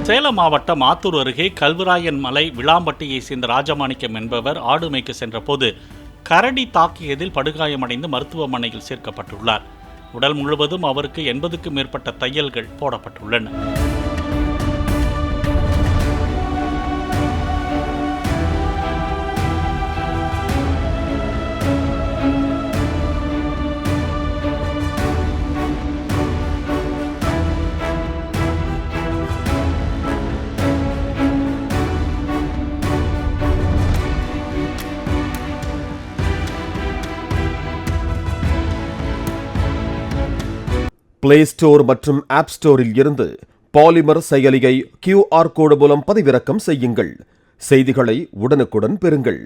சேலம் மாவட்டம் ஆத்தூர் அருகே கல்வராயன் மலை விளாம்பட்டியை சேர்ந்த ராஜமாணிக்கம் என்பவர் ஆடு மேய்க்க சென்ற போது கரடி தாக்கியதில் படுகாயமடைந்து மருத்துவமனையில் சேர்க்கப்பட்டுள்ளார். உடல் முழுவதும் அவருக்கு 80க்கும் மேற்பட்ட தையல்கள் போடப்பட்டுள்ளன. பிளே ஸ்டோர் மற்றும் ஆப் ஸ்டோரில் இருந்து பாலிமர் செயலியை QR கோடு மூலம் பதிவிறக்கம் செய்யுங்கள். செய்திகளை உடனுக்குடன் பெறுங்கள்.